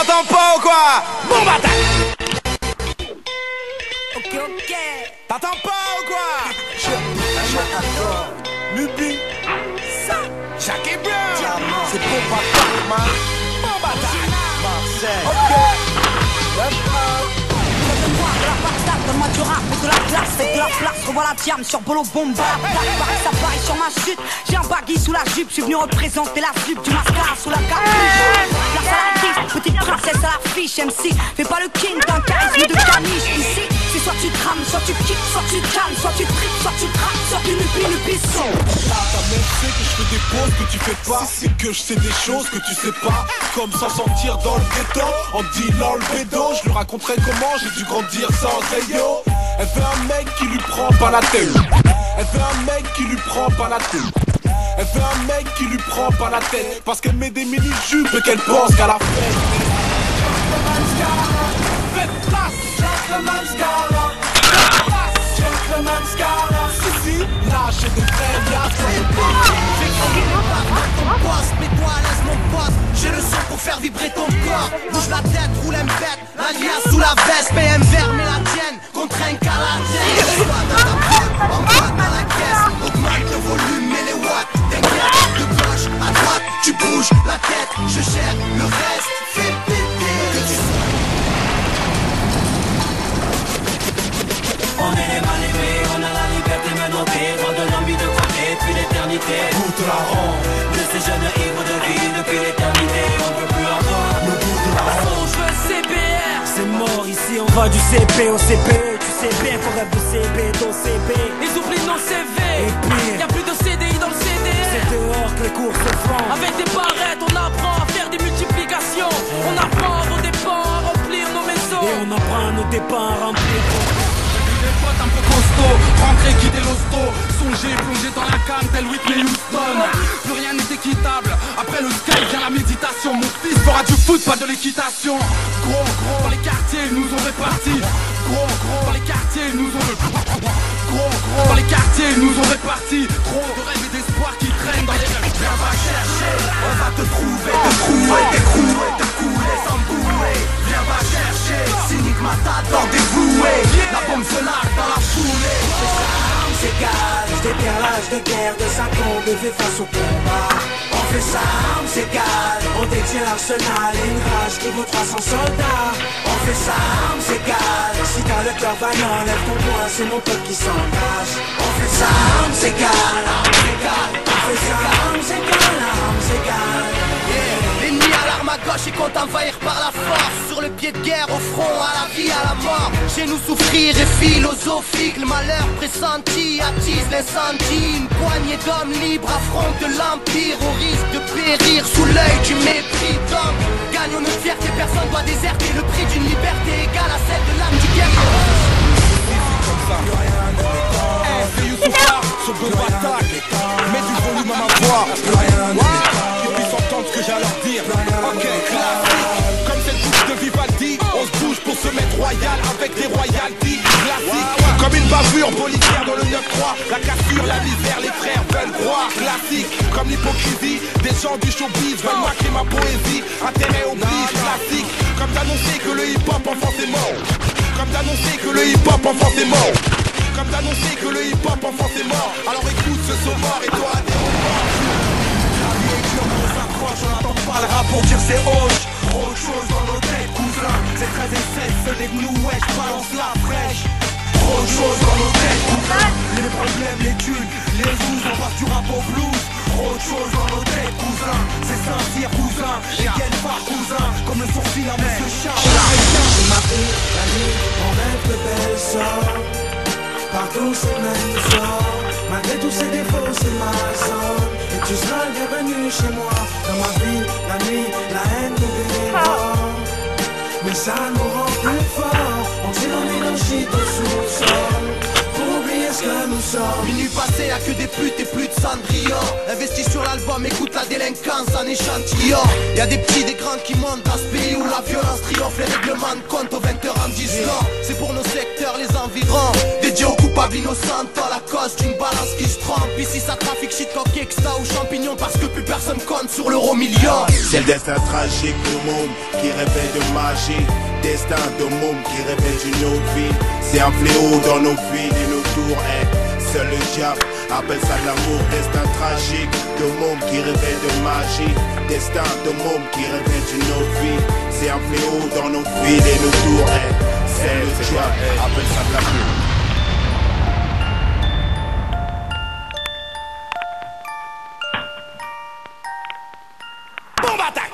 T'entends pas ou quoi? Bombe attaque. Ok. T'entends pas ou quoi? Nubi, Jackie Brown. C'est bombe attaque, man. Bombe attaque. Marseille. Ok. Donne-moi du rap et de la classe, fais de la place, revois la diam sur Bolo Bomba. Ça parie sur ma chute, j'ai un baggy sous la jupe, je suis venu représenter la flûte du mascara sous la capuche. Place à l'artiste, petite princesse à l'affiche, MC, fais pas le king d'un charisme de caniche. Ici, c'est soit tu trames, soit tu kicks, soit tu calmes, soit tu tripes, soit tu trappes, soit tu nubi son. Ta mère sait que je fais des pauses que tu fais pas. C'est que je sais des choses que tu sais pas. Comme s'en sortir dans le ghetto en dealant le bédo. Je lui raconterai comment j'ai dû grandir sans rayon. Elle veut un mec qui lui prend pas la tête. Elle veut un mec qui lui prend pas la tête. Elle veut un mec qui lui prend pas la tête. Parce qu'elle met des mini-jupes et qu'elle pense qu'à la fête. Faites place, gentleman's gala. Gentleman's gala. Si, lâchez des frères, y'a Mets-toi à l'aise mon pote, j'ai le son pour faire vibrer ton corps. Bouge la tête, roule un bête, la liasse sous la veste. PM vert, mais la tienne, contre un canadien. Sois dans ta pote, en bas dans la caisse. Augmente le volume et les watts. T'inquiète, de gauche à droite, tu bouges la tête. Je gère le reste, fais péter que tu sois. On est les mal aimés, on a la liberté menottée. Droit de l'envie de croquer depuis l'éternité. goût de la ronde. De ces jeunes ivres de vie depuis l'éternité. On veut plus avoir Le goût de la ronde. je veux CPR. C'est mort ici, on va du CP au CP. Tu sais bien qu'on rêve de CB, d'OCB. Ils oublient nos CV. Et pire, Y'a plus de CDI dans le CDR. c'est dehors que les cours se font. Avec des barrettes, on apprend à faire des multiplications. On apprend à vos dépens à remplir nos maisons. Et on apprend à nos dépens à remplir. Des potes un peu costauds, rentrer, quitter l'hosto. Songer, plonger dans la canne, tel Whitney Houston. Plus rien n'est équitable, après le sky vient la méditation. Mon fils fera du foot, pas de l'équitation. Gros, dans les quartiers, ils nous ont répartis. Gros, dans les quartiers, ils nous ont Gros, dans les quartiers, ils nous ont répartis. Trop de rêves et d'espoir qui traînent dans les rêves. Viens va chercher, on va te trouver, te trouer, t'écrouer, te couler sans bouer. Viens va chercher, cynique matador dévoué. La bombe se largue dans la foulée. C'est égal, je décalage de guerre de 5 ans de vie face au combat. On fait ça, c'est égal, on détient l'arsenal et une rage qui vaut 300 soldats. On fait ça, c'est égal, si t'as le cœur vaillant, lève ton poing, c'est mon peuple qui s'engage. On fait ça, c'est égal, c'est égal, on fait ça, c'est égal, c'est égal. L'ennemi à l'arme à gauche et compte envahir par la force. Sur le pied de guerre, au front, à la vie, à la mort. Chez nous souffrir est philosophique. Le malheur pressenti attise l'incendie. Une poignée d'hommes libres affrontent l'empire. Au risque de périr sous l'œil du mépris. Donc, gagnons notre fierté, personne doit déserter. Le prix d'une liberté égale à celle de l'âme du guerrier. C'est Youssoupha, sur Bombe Attaque. Mets du volume à ma voix. Qu'ils puissent entendre ce que j'ai à leur dire. Ok, classique. Comme cette boucle de Vivaldi, on se bouge pour se mettre royal avec des royalties. Classique. Comme une bavure policière dans le 9-3. La cassure, la misère, les frères veulent croire. Classique. Comme l'hypocrisie des gens du showbiz veulent maquer ma poésie. Intérêt oblige. Classique. Comme d'annoncer que le hip-hop en France est mort. Comme d'annoncer que le hip-hop en France est mort. Comme d'annoncer que le hip-hop en France est mort. Alors écoute ce sauveur et toi des remords. La vie est dure mais on s'accroche. On n'attend pas le rap pour dire c'est hoche. Autre chose dans nos têtes cousin. C'est 13 et 16, ce n'est que nous ouais, balance la fraîche. Trop de choses dans nos têtes cousin. Les problèmes, les thunes, les zouz, on passe du rap au blues. Trop de choses dans nos têtes cousin. C'est Saint-Cyr cousin. Et quel par cousin. Comme le sourcil à Monsieur Charles. Je m'appelle la nuit, on rêve de belles sorts. Partout c'est le même sort. Malgré tous ces défauts c'est ma zone. Et tu seras le bienvenu chez moi. Dans ma vie, la nuit, la haine nous dévore. Mais ça nous rend plus forts. On tire en énergie au sous-sol. Pour oublier ce que nous sommes. Minuit passé, y'a que des putes et plus de Cendrillon. Investis sur l'album, écoute la délinquance en échantillon. Y'a des petits, des grands qui montent dans ce pays où la violence triomphe. Les règlements de compte aux 20h en 10 ans. C'est pour nos secteurs, les environs. Dédiés aux coupables Bob innocente dans la cause d'une balance qui se trompe. Ici ça trafique shit coq, extra ou champignons, parce que plus personne compte sur l'euro million. C'est le destin tragique de môme qui rêvait de magie. Destin de môme qui rêvait d'une autre vie. C'est un fléau dans nos villes et nos tours. Seul le diable appelle ça de l'amour. Destin tragique de môme qui rêvait de magie. Destin de môme qui rêvait d'une autre vie. C'est un fléau dans nos villes et nos tours. Seul le diable appelle ça de l'amour. Bombe attaque.